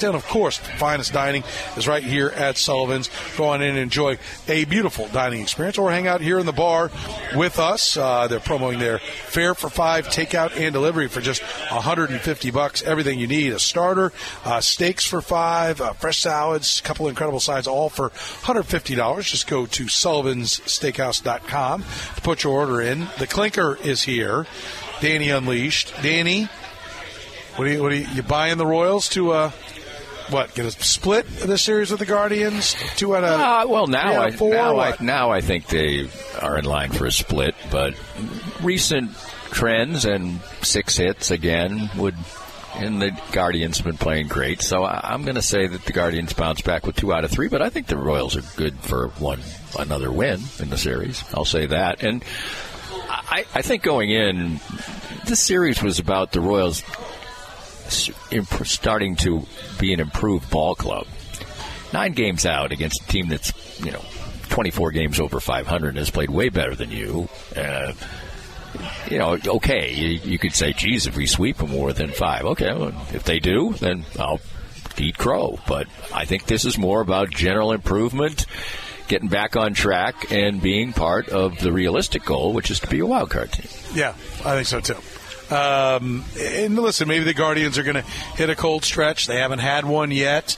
And, of course, the finest dining is right here at Sullivan's. Go on in and enjoy a beautiful dining experience or hang out here in the bar with us. They're promoting their fare for $5, takeout and delivery for just $150. Everything you need, a starter, steaks for $5, fresh salads, a couple incredible sides, all for $150. Just go to sullivanssteakhouse.com to put your order in. The Clinker is here. Danny Unleashed. Danny, what are you buying the Royals to get a split of the series with the Guardians? 2 out of now I think they are in line for a split, but recent trends and 6 hits again and the Guardians have been playing great, so I'm going to say that the Guardians bounce back with 2 out of 3, but I think the Royals are good for another win in the series. I'll say that. And I think going in, this series was about the Royals starting to be an improved ball club. 9 games out against a team that's 24 games over 500 and has played way better than you. Okay, you could say, geez, if we sweep them more than 5, okay, well, if they do, then I'll eat crow. But I think this is more about general improvement, getting back on track, and being part of the realistic goal, which is to be a wild card team. Yeah, I think so too. And listen, maybe the Guardians are going to hit a cold stretch. They haven't had one yet.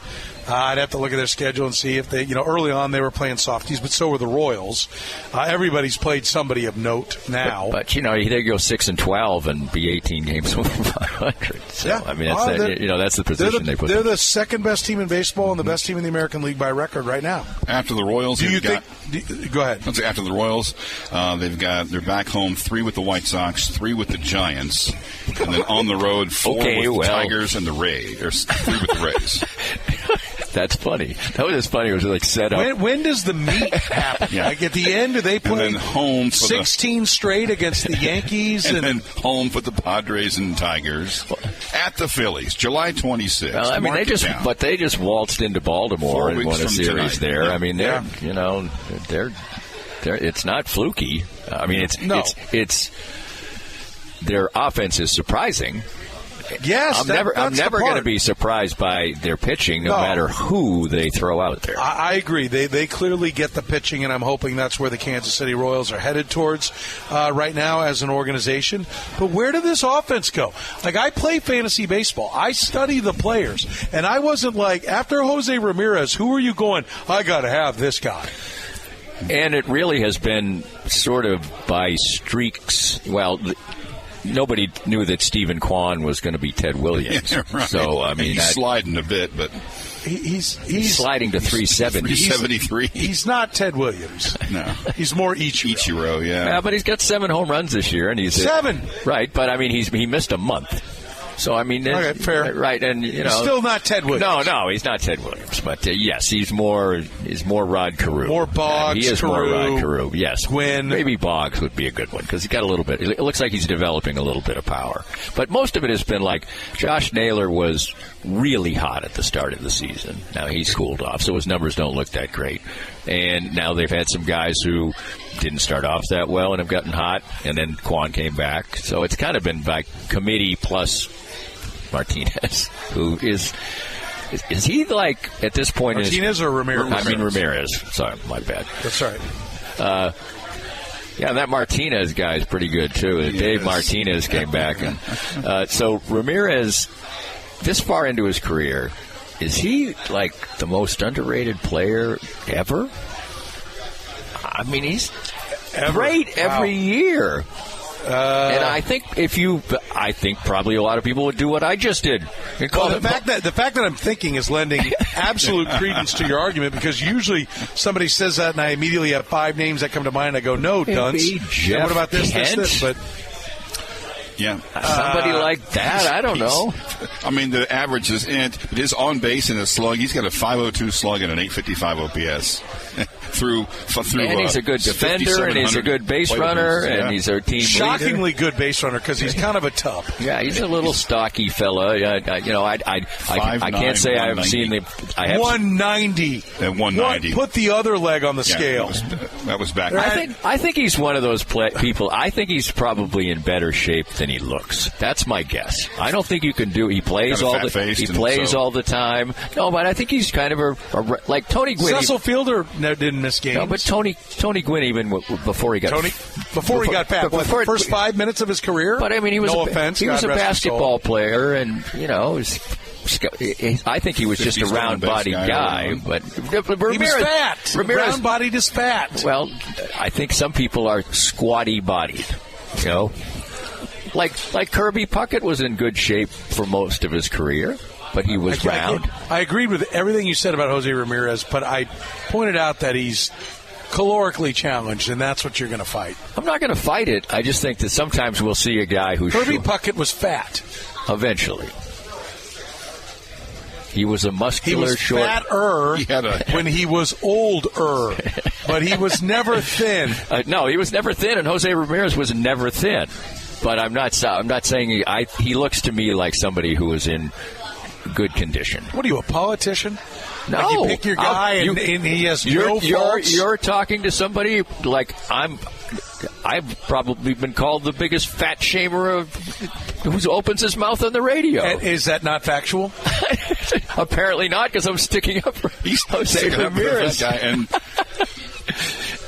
I'd have to look at their schedule and see if they, early on they were playing softies, but so were the Royals. Everybody's played somebody of note now. But they go 6-12 and be 18 games over 500. So, yeah. I mean, that's the position they put. They're the second best team in baseball and the best team in the American League by record right now. After the Royals, go ahead. After the Royals, they're back home 3 with the White Sox, 3 with the Giants, and then on the road 4 with the Tigers and the Rays. Or 3 with the Rays. That's funny. That was just funny. It was like set up. When does the meet happen? Yeah. Like at the end, do they play and then home for 16 straight against the Yankees? and then home for the Padres and Tigers at the Phillies, July 26th. Well, I mean, they just waltzed into Baltimore and won a series there. Yeah. I mean, they're it's not fluky. I mean, it's their offense is surprising. Yes, I'm never going to be surprised by their pitching, no matter who they throw out there. I agree. They clearly get the pitching, and I'm hoping that's where the Kansas City Royals are headed towards right now as an organization. But where did this offense go? Like, I play fantasy baseball. I study the players, and I wasn't like, after Jose Ramirez, who are you going, I got to have this guy? And it really has been sort of by streaks. Well, nobody knew that Stephen Kwan was going to be Ted Williams. Yeah, right. So, I mean, he's sliding a bit, but he's sliding to 370. 373. He's not Ted Williams. No. He's more Ichiro. Yeah, but he's got 7 home runs this year, and he's 7. Right, but I mean, he missed a month. So, I mean, okay, fair. Right, and he's still not Ted Williams. No, he's not Ted Williams, but yes, he's more Rod Carew. More Boggs. He is Carew, more Rod Carew. Yes, Gwynn. Maybe Boggs would be a good one because he got a little bit. It looks like he's developing a little bit of power, but most of it has been like Josh Naylor was really hot at the start of the season. Now he's cooled off, so his numbers don't look that great. And now they've had some guys who didn't start off that well and have gotten hot, and then Kwan came back. So it's kind of been by committee plus Martinez, who is he like at this point? Martinez or Ramirez? I mean Ramirez. Sorry, my bad. That's right. Yeah, that Martinez guy is pretty good too. Yes. Dave Martinez came back, and so Ramirez, this far into his career, is he like the most underrated player ever? I mean, he's great every year. And I think probably a lot of people would do what I just did. Well, the fact that I'm thinking is lending absolute credence to your argument, because usually somebody says that and I immediately have 5 names that come to mind. I go, no, dunce. And what about this, Kent? this? But yeah, somebody like that. I don't know. I mean, the average is his on base and his slug. He's got a 502 slug and an 855 OPS. Through and he's a good defender, and he's a good base runner, and he's our team shockingly leader. good base runner because he's kind of a tub. Yeah, he's a little stocky fella. I can't say I have seen the. I have 190. At 190. Put the other leg on the scale. That was back. I think he's one of those people. I think he's probably in better shape than than he looks. That's my guess. I don't think you can do. He plays all the time. No, but I think he's kind of like Tony Gwynn. Cecil Fielder didn't miss games. No, but Tony Gwynn, even before he got fat, the first 5 minutes of his career. But I mean, he was a basketball player, and I think he was just a round-bodied guy. But Ramirez, he was fat. Round-bodied is fat. Well, I think some people are squatty-bodied. Like Kirby Puckett was in good shape for most of his career, but he was round. I agreed with everything you said about Jose Ramirez, but I pointed out that he's calorically challenged, and that's what you're going to fight. I'm not going to fight it. I just think that sometimes we'll see a guy who's Kirby Puckett was fat. Eventually. He was a muscular, short. He was fatter when he was older, but he was never thin. No, he was never thin, and Jose Ramirez was never thin. But I'm not saying he looks to me like somebody who was in good condition. What are you, a politician? No, like you pick your guy and he has no faults? You're talking to somebody like I've probably been called the biggest fat shamer who opens his mouth on the radio. And is that not factual? Apparently not, because I'm sticking up for Jose Ramirez.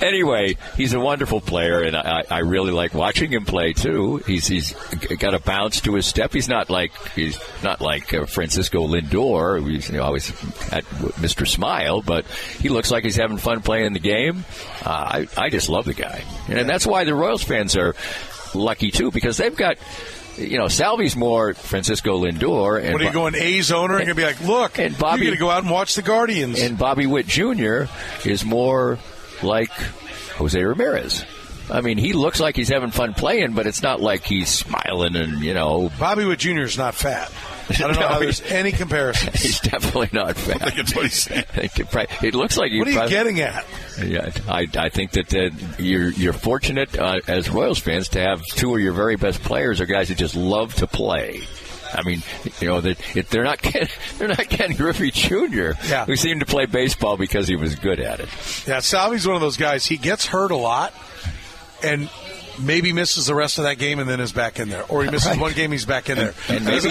Anyway, he's a wonderful player, and I really like watching him play too. He's got a bounce to his step. He's not like Francisco Lindor, who's always at Mr. Smile, but he looks like he's having fun playing the game. I just love the guy, and that's why the Royals fans are lucky too, because they've got. Salvy's more Francisco Lindor. And what are you going, A's owner? You're going to be like, look, and Bobby, you're going to go out and watch the Guardians. And Bobby Witt Jr. is more like Jose Ramirez. I mean, he looks like he's having fun playing, but it's not like he's smiling and, Bobby Witt Jr. is not fat. I don't know how there's any comparison. He's definitely not fat. I think that's what he's saying. It looks like what are you getting at? Yeah, I think that you're fortunate as Royals fans to have two of your very best players are guys who just love to play. I mean, they're not Ken Griffey Jr., who seemed to play baseball because he was good at it. Yeah, Salvy's one of those guys. He gets hurt a lot, and maybe misses the rest of that game and then is back in there. Or he misses one game, he's back in there. And then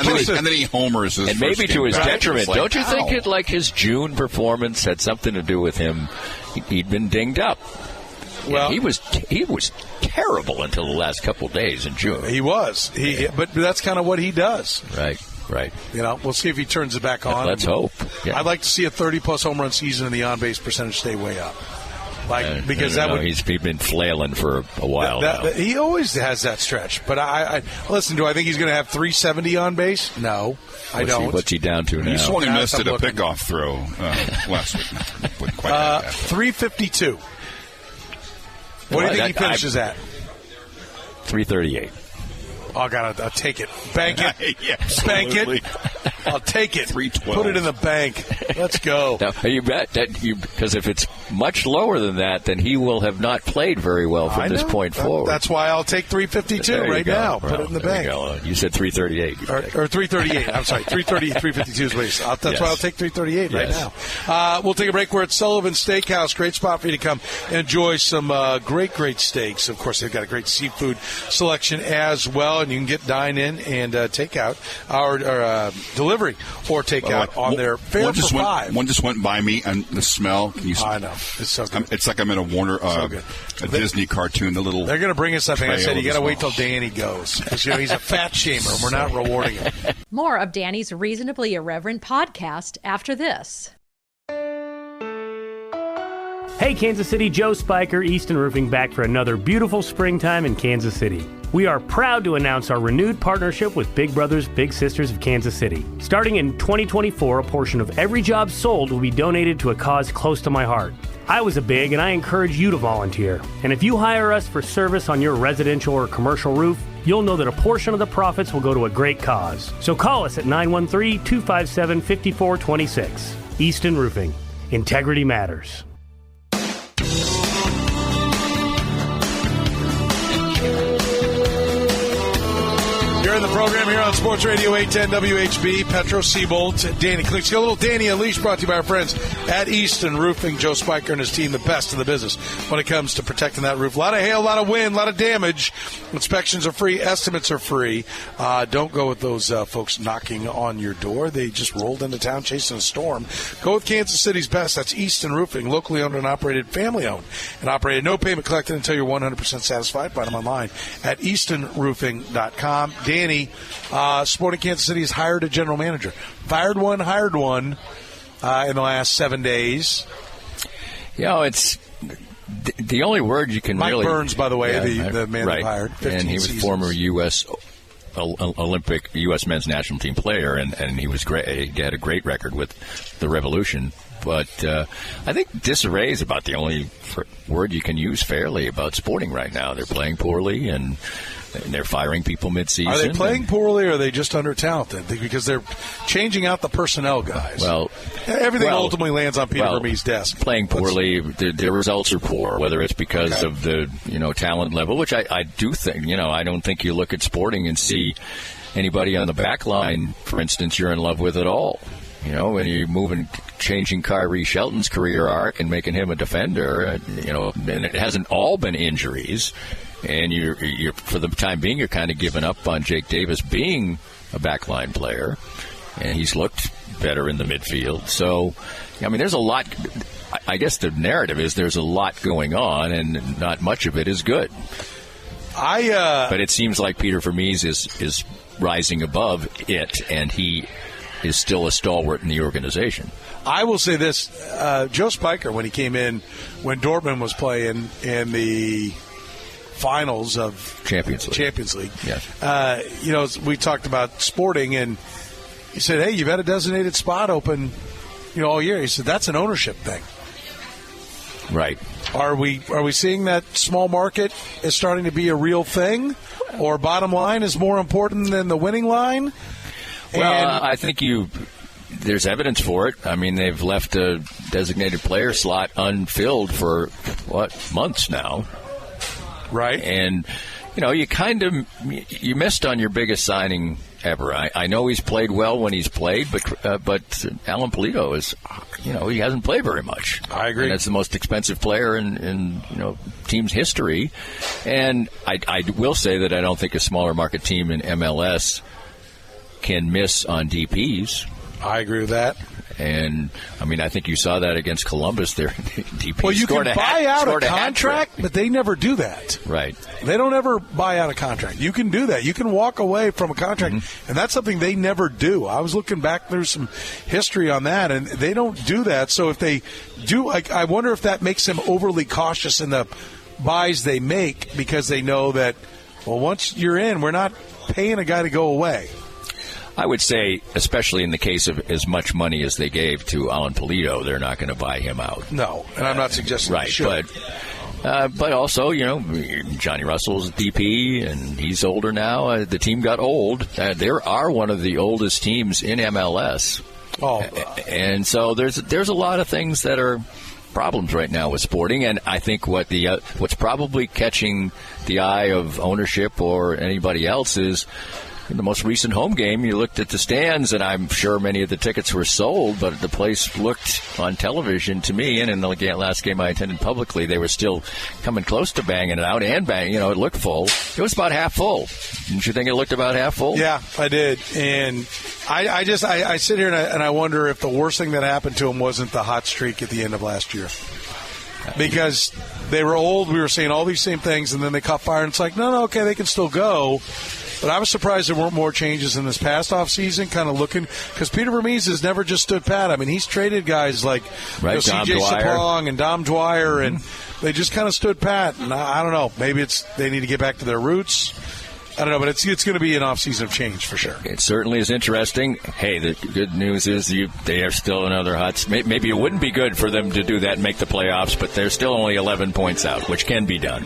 he homers his and maybe to his detriment. Don't you think his June performance had something to do with him? He'd been dinged up. Well, he was terrible until the last couple of days in June. He was. But that's kind of what he does. Right. We'll see if he turns it back on. Let's hope. Yeah. I'd like to see a 30-plus home run season and the on-base percentage stay way up. He's been flailing for a while now. He always has that stretch. But listen, do I think he's going to have 370 on base? No, I don't. What's he down to now? He swung and missed at a pickoff throw last week. 352. What do you think he finishes at? 338. I'll take it. Bank it. Yeah, bank it. I'll take it. 312. Put it in the bank. Let's go. Now, you bet that because if it's much lower than that, then he will have not played very well from this point forward. That's why I'll take 352 right now. Put it in the bank. You said 338. Or 338. I'm sorry. 352 is what that's why I'll take 338 right now. We'll take a break. We're at Sullivan's Steakhouse. Great spot for you to come enjoy some great steaks. Of course, they've got a great seafood selection as well. And you can get dine-in and take-out or delivery or take-out on their fare for $5. One just went by me, and the smell. I know. It's so good. It's like I'm in a Disney cartoon. They're going to bring us something. I said you got to wait till Danny goes. Because he's a fat shamer, and we're not rewarding him. More of Danny's Reasonably Irreverent podcast after this. Hey, Kansas City, Joe Spiker, Easton Roofing, back for another beautiful springtime in Kansas City. We are proud to announce our renewed partnership with Big Brothers Big Sisters of Kansas City. Starting in 2024, a portion of every job sold will be donated to a cause close to my heart. I was a big, and I encourage you to volunteer. And if you hire us for service on your residential or commercial roof, you'll know that a portion of the profits will go to a great cause. So call us at 913-257-5426. Easton Roofing. Integrity matters. You're in the program here on Sports Radio 810 WHB. Petro Seabolt, Danny Clicks. A little Danny Unleashed brought to you by our friends at Easton Roofing. Joe Spiker and his team, the best in the business when it comes to protecting that roof. A lot of hail, a lot of wind, a lot of damage. Inspections are free. Estimates are free. Don't go with those folks knocking on your door. They just rolled into town chasing a storm. Go with Kansas City's best. That's Easton Roofing, locally owned and operated, family owned and operated. No payment collected until you're 100% satisfied. Find them online at eastonroofing.com. Danny, Sporting Kansas City has hired a general manager. Fired one, hired one in the last 7 days. It's the only word you can Mike really... Mike Burns, by the way, the man right. who hired. And he was seasons. Former U.S. Olympic U.S. men's national team player, and he was great. He had a great record with the Revolution. But I think disarray is about the only word you can use fairly about Sporting right now. They're playing poorly, and they're firing people midseason. Are they playing poorly, or are they just under-talented? Because they're changing out the personnel guys. Everything ultimately lands on Peter Vermees' desk. Playing poorly, their results are poor, whether it's because of the talent level, which I do think. I don't think you look at Sporting and see anybody on the back line, for instance, you're in love with at all. When you're changing Kyrie Shelton's career arc and making him a defender, and it hasn't all been injuries. And you're for the time being, you're kind of giving up on Jake Davis being a backline player, and he's looked better in the midfield. So, there's a lot. I guess the narrative is there's a lot going on, and not much of it is good. But it seems like Peter Vermees is rising above it, and he is still a stalwart in the organization. I will say this. Joe Spiker, when he came in, when Dortmund was playing in the finals of Champions League. Yes. We talked about Sporting, and he said, hey, you've had a designated spot open all year. He said, that's an ownership thing. Right. Are we seeing that small market is starting to be a real thing, or bottom line is more important than the winning line? Well, I think there's evidence for it. They've left a designated player slot unfilled for, months now. Right. And, you missed on your biggest signing ever. I know he's played well when he's played, but Alan Pulido is, he hasn't played very much. I agree. And it's the most expensive player in team's history. And I will say that I don't think a smaller market team in MLS can miss on DPs. I agree with that. And, I think you saw that against Columbus. Their DP well, you can buy out a contract, but they never do that. Right. They don't ever buy out a contract. You can do that. You can walk away from a contract, and that's something they never do. I was looking back. There's some history on that, and they don't do that. So if they do, I wonder if that makes them overly cautious in the buys they make, because they know that, once you're in, we're not paying a guy to go away. I would say, especially in the case of as much money as they gave to Alan Pulido, they're not going to buy him out. No, and I'm not suggesting right, they should. But also, Johnny Russell's DP, and he's older now. The team got old. They are one of the oldest teams in MLS. And so there's a lot of things that are problems right now with Sporting, and I think what's probably catching the eye of ownership or anybody else is, in the most recent home game, you looked at the stands, and I'm sure many of the tickets were sold, but the place looked on television to me, and in the last game I attended publicly, they were still coming close to banging it out and banging. It looked full. It was about half full. Didn't you think it looked about half full? Yeah, I did. And I sit here and I wonder if the worst thing that happened to them wasn't the hot streak at the end of last year. Because they were old, we were saying all these same things, and then they caught fire, and it's like, no, okay, they can still go. But I was surprised there weren't more changes in this past offseason, kind of looking, because Peter Vermees has never just stood pat. He's traded guys like C.J. Sapong and Dom Dwyer, and they just kind of stood pat. And I don't know, maybe they need to get back to their roots. I don't know, but it's going to be an offseason of change for sure. It certainly is interesting. Hey, the good news is they are still another hot. Maybe it wouldn't be good for them to do that and make the playoffs, but they're still only 11 points out, which can be done.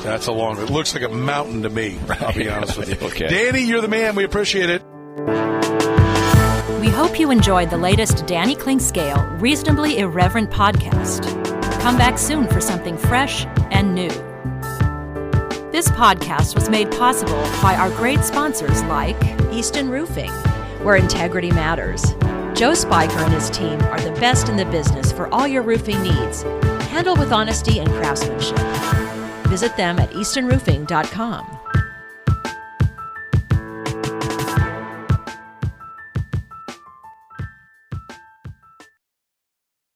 That's it looks like a mountain to me, I'll be honest with you. Okay. Danny, you're the man. We appreciate it. We hope you enjoyed the latest Danny Klingscale Reasonably Irreverent podcast. Come back soon for something fresh and new. This podcast was made possible by our great sponsors like Easton Roofing, where integrity matters. Joe Spiker and his team are the best in the business for all your roofing needs, handled with honesty and craftsmanship. Visit them at eastonroofing.com.